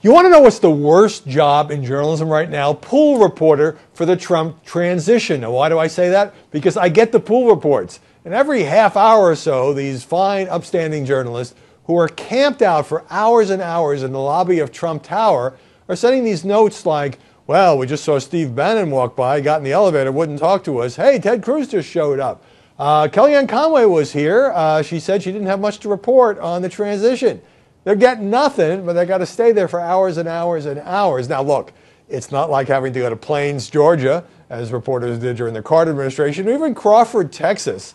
You want to know what's the worst job in journalism right now? Pool reporter for the Trump transition. Now, why do I say that? Because I get the pool reports. And every half hour or so, these fine, upstanding journalists who are camped out for hours and hours in the lobby of Trump Tower are sending these notes like, well, we just saw Steve Bannon walk by, got in the elevator, wouldn't talk to us. Hey, Ted Cruz just showed up. Kellyanne Conway was here. She said she didn't have much to report on the transition. They're getting nothing, but they got to stay there for hours and hours and hours. Now, look, it's not like having to go to Plains, Georgia, as reporters did during the Carter administration, or even Crawford, Texas,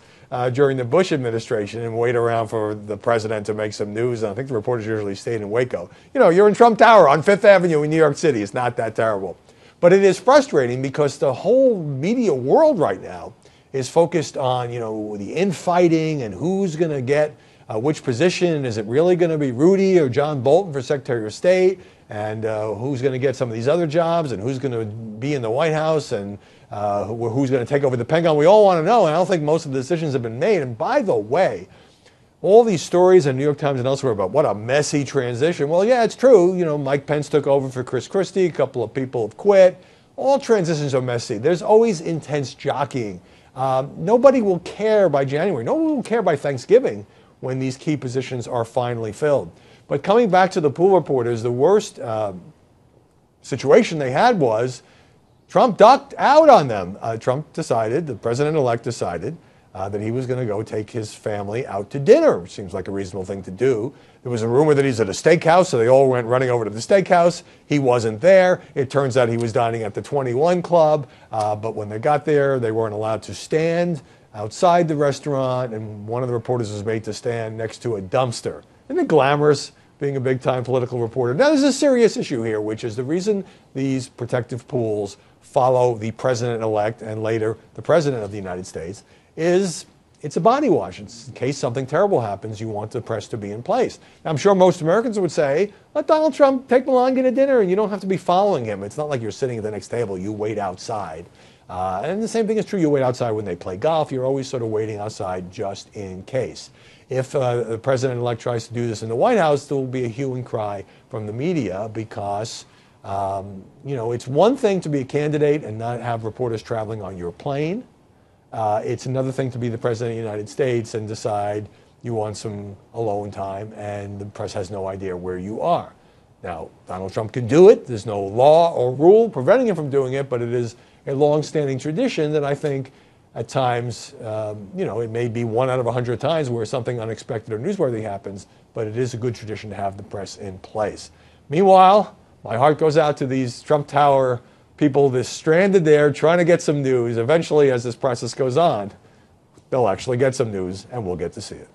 during the Bush administration, and wait around for the president to make some news. And I think the reporters usually stayed in Waco. You know, you're in Trump Tower on Fifth Avenue in New York City. It's not that terrible. But it is frustrating because the whole media world right now is focused on, you know, the infighting and who's going to get which position. Is it really going to be Rudy or John Bolton for Secretary of State? And who's going to get some of these other jobs? And who's going to be in the White House? And who's going to take over the Pentagon? We all want to know. And I don't think most of the decisions have been made. And by the way, all these stories in New York Times and elsewhere about what a messy transition. Well, yeah, it's true. You know, Mike Pence took over for Chris Christie. A couple of people have quit. All transitions are messy. There's always intense jockeying. Nobody will care by January. No one will care by Thanksgiving when these key positions are finally filled. But coming back to the pool reporters, the worst situation they had was Trump ducked out on them. Trump decided, the president-elect decided, that he was going to go take his family out to dinner, which seems like a reasonable thing to do. There was a rumor that he's at a steakhouse, so they all went running over to the steakhouse. He wasn't there. It turns out he was dining at the 21 Club, but when they got there, they weren't allowed to stand outside the restaurant, and one of the reporters was made to stand next to a dumpster. Isn't it glamorous being a big-time political reporter? Now, there's a serious issue here, which is the reason these protective pools follow the president-elect and later the president of the United States is it's a body wash. It's in case something terrible happens, you want the press to be in place. Now, I'm sure most Americans would say, let Donald Trump take Melania to dinner, and you don't have to be following him. It's not like you're sitting at the next table. You wait outside. And the same thing is true. You wait outside when they play golf. You're always sort of waiting outside just in case. If the president-elect tries to do this in the White House, there will be a hue and cry from the media because, you know, it's one thing to be a candidate and not have reporters traveling on your plane. It's another thing to be the president of the United States and decide you want some alone time and the press has no idea where you are. Now, Donald Trump can do it. There's no law or rule preventing him from doing it, but it is a long-standing tradition that I think at times, you know, it may be 1 out of 100 times where something unexpected or newsworthy happens, but it is a good tradition to have the press in place. Meanwhile, my heart goes out to these Trump Tower people that's stranded there trying to get some news. Eventually, as this process goes on, they'll actually get some news and we'll get to see it.